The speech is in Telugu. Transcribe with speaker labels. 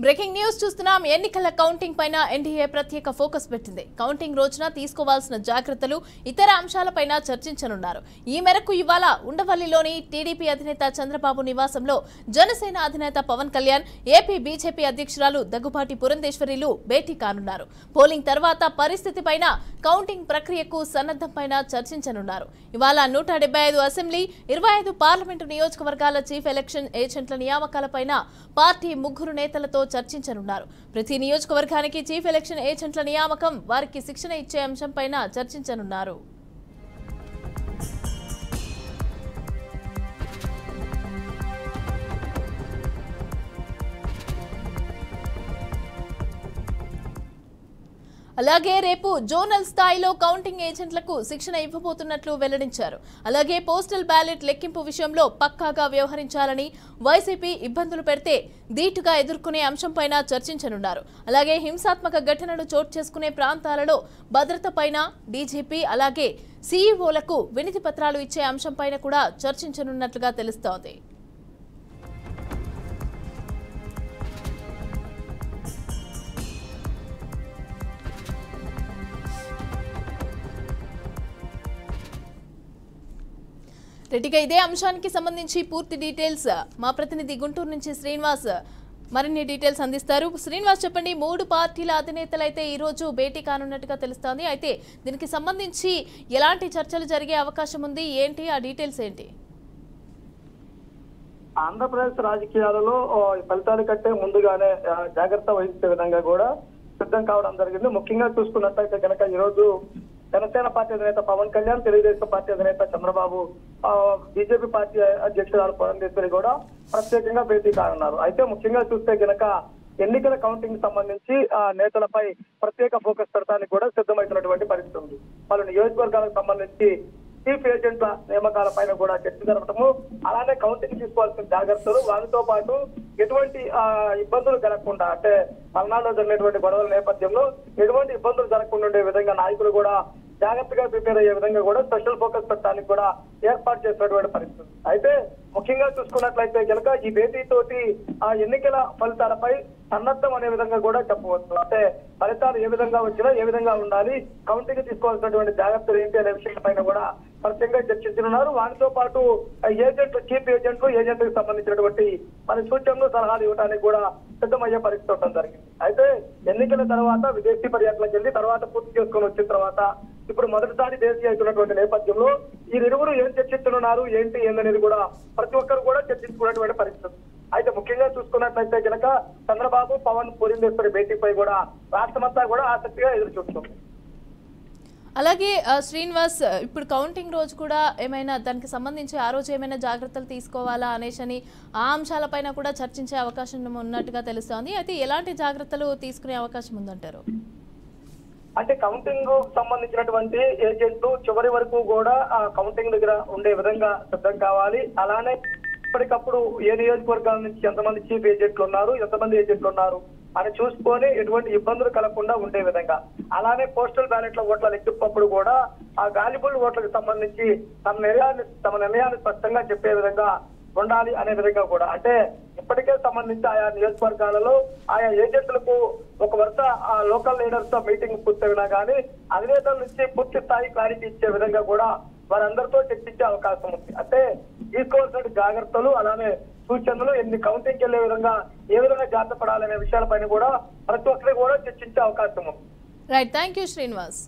Speaker 1: బ్రేకింగ్ న్యూస్ చూస్తున్నాం. ఎన్నికల కౌంటింగ్ పైన ఎన్డీఏ ప్రత్యేక ఫోకస్ పెట్టింది. కౌంటింగ్ రోజున తీసుకోవాల్సిన జాగ్రత్తలు, ఇతర అంశాలపైన చర్చించనున్నారు. ఈ మేరకు ఇవాళ ఉండవల్లిలోని టీడీపీ అధినేత చంద్రబాబు నివాసంలో జనసేన అధినేత పవన్ కళ్యాణ్, ఏపీ బీజేపీ అధ్యక్షురాలు దగ్గుబాటి పురంధేశ్వరిలు భేటీ కానున్నారు. పోలింగ్ తర్వాత పరిస్థితి పైన, కౌంటింగ్ ప్రక్రియకు సన్నద్ధం పైన చర్చించనున్నారు. ఇవాళ 175 అసెంబ్లీ, 25 పార్లమెంటు నియోజకవర్గాల చీఫ్ ఎలక్షన్ ఏజెంట్ల నియామకాలపైన పార్టీ ముగ్గురు నేతలతో చర్చించనున్నారు. ప్రతి నియోజకవర్గానికి చీఫ్ ఎలక్షన్ ఏజెంట్ల నియామకం, వారికి శిక్షణ ఇచ్చే అంశంపైన చర్చించనున్నారు. అలాగే రేపు జోనల్ స్థాయిలో కౌంటింగ్ ఏజెంట్లకు శిక్షణ ఇవ్వబోతున్నట్లు వెల్లడించారు. అలాగే పోస్టల్ బ్యాలెట్ లెక్కింపు విషయంలో పక్కాగా వ్యవహరించాలని, వైసీపీ ఇబ్బందులు పెడితే ధీటుగా ఎదుర్కొనే అంశంపైన చర్చించనున్నారు. అలాగే హింసాత్మక ఘటనలు చోటు చేసుకునే ప్రాంతాలలో భద్రతపైన డీజీపీ అలాగే సీఈఓలకు వినతి పత్రాలు ఇచ్చే అంశంపైన కూడా చర్చించనున్నట్లుగా తెలుస్తోంది. రెడ్డిగా ఇదే అంశానికి సంబంధించి పూర్తి డీటెయిల్స్ మా ప్రతినిధి గుంటూరు నుంచి శ్రీనివాస్ మరిన్ని డీటెయిల్స్ అందిస్తారు. శ్రీనివాస్, చెప్పండి. 3 పార్టీల అధినేతలు అయితే ఈ రోజు భేటీ కానున్నట్టుగా తెలుస్తోంది. అయితే దీనికి సంబంధించి ఎలాంటి చర్చలు జరిగే అవకాశం ఉంది? ఏంటి ఆ డీటెయిల్స్ ఏంటి?
Speaker 2: ఆంధ్రప్రదేశ్ రాజకీయాలలో ఫలితాల కంటే ముందుగానే జాగ్రత్త వహించే విధంగా కూడా సిద్ధం కావడం జరిగింది. ముఖ్యంగా చూసుకున్నట్లయితే కనుక ఈ రోజు జనసేన పార్టీ అధినేత పవన్ కళ్యాణ్, తెలుగుదేశం పార్టీ అధినేత చంద్రబాబు, బీజేపీ పార్టీ అధ్యక్షురాలు పురంధేశ్వరి కూడా ప్రత్యేకంగా భేటీ కానున్నారు. అయితే ముఖ్యంగా చూస్తే కనుక ఎన్నికల కౌంటింగ్ సంబంధించి నేతలపై ప్రత్యేక ఫోకస్ పెడతానికి కూడా సిద్ధమవుతున్నటువంటి పరిస్థితి ఉంది. పలు నియోజకవర్గాలకు సంబంధించి చీఫ్ ఏజెంట్ల నియామకాల పైన కూడా చర్చ జరపడము, అలానే కౌంటింగ్ తీసుకోవాల్సిన జాగ్రత్తలు, వారితో పాటు ఎటువంటి ఇబ్బందులు జరగకుండా, అంటే పల్నాడులో జరిగినటువంటి గొడవల నేపథ్యంలో ఎటువంటి ఇబ్బందులు జరగకుండా ఉండే విధంగా నాయకులు కూడా జాగ్రత్తగా ప్రిపేర్ అయ్యే విధంగా కూడా స్పెషల్ ఫోకస్ పెట్టడానికి కూడా ఏర్పాటు చేసినటువంటి పరిస్థితి. అయితే ముఖ్యంగా చూసుకున్నట్లయితే కనుక ఈ భేటీతోటి ఆ ఎన్నికల ఫలితాలపై సన్నద్ధం అనే విధంగా కూడా చెప్పవచ్చు. అంటే ఫలితాలు ఏ విధంగా వచ్చినా ఏ విధంగా ఉండాలి, కౌంటింగ్ తీసుకోవాల్సినటువంటి జాగ్రత్తలు ఏంటి అనే విషయాలపైన కూడా ప్రత్యేకంగా చర్చించనున్నారు. వాటితో పాటు ఏజెంట్లు, చీఫ్ ఏజెంట్లకు సంబంధించినటువంటి మన సూచనలు, సలహాలు ఇవ్వడానికి కూడా సిద్ధమయ్యే పరిస్థితి ఉండడం జరిగింది. అయితే ఎన్నికల తర్వాత విదేశీ పర్యటనకు వెళ్ళి తర్వాత పూర్తి చేసుకొని వచ్చిన తర్వాత ఇప్పుడు మొదటిసారి దేశీయ అవుతున్నటువంటి నేపథ్యంలో ఈ ఇరువురు ఏం చర్చించనున్నారు, ఏంటి ఏందనేది కూడా ప్రతి ఒక్కరు కూడా చర్చించుకున్నటువంటి పరిస్థితి. అయితే ముఖ్యంగా చూసుకున్నట్లయితే కనుక చంద్రబాబు, పవన్, పురంధేశ్వరి భేటీపై కూడా రాష్ట్రమంతా కూడా ఆసక్తిగా ఎదురు చూస్తుంది.
Speaker 1: అలాగే శ్రీనివాస్, ఇప్పుడు కౌంటింగ్ రోజు కూడా ఏమైనా దానికి సంబంధించి ఆ రోజు ఏమైనా జాగ్రత్తలు తీసుకోవాలా అనేసి ఆ అంశాలపైన కూడా చర్చించే అవకాశం ఉన్నట్టుగా తెలుస్తోంది. అయితే ఎలాంటి జాగ్రత్తలు తీసుకునే అవకాశం ఉందంటారు?
Speaker 2: అంటే కౌంటింగ్ సంబంధించినటువంటి ఏజెంట్లు చివరి వరకు కూడా ఆ కౌంటింగ్ దగ్గర ఉండే విధంగా సిద్ధం కావాలి. అలానే ఇప్పటికప్పుడు ఏ నియోజకవర్గాల నుంచి ఎంతమంది చీఫ్ ఏజెంట్లు ఉన్నారు, ఎంతమంది ఏజెంట్లు ఉన్నారు అని చూసుకొని ఎటువంటి ఇబ్బందులు కలగకుండా ఉండే విధంగా, అలానే పోస్టల్ బ్యాలెట్ల ఓట్ల లెక్కింపుప్పుడు కూడా ఆ వాల్యుబుల్ ఓట్లకు సంబంధించి తమ నిర్ణయాన్ని స్పష్టంగా చెప్పే విధంగా ఉండాలి అనే విధంగా కూడా, అంటే ఇప్పటికే సంబంధించి ఆయా నియోజకవర్గాలలో ఆయా ఏజెంట్లకు ఒక వరుస లోకల్ లీడర్స్ తో మీటింగ్ పూర్తయినా కానీ అధినేతల నుంచి పూర్తి స్థాయి క్లారిటీ ఇచ్చే విధంగా కూడా వారందరితో చర్చించే అవకాశం ఉంది. అంటే తీసుకోవాల్సిన జాగ్రత్తలు, అలానే సూచనలు, ఎన్ని కౌంటింగ్కి వెళ్లే విధంగా ఏ విధంగా జాగ్రత్త పడాలనే విషయాలపైన కూడా ప్రతి ఒక్కరికి కూడా చర్చించే అవకాశం ఉంది.
Speaker 1: Right, thank you Srinivas.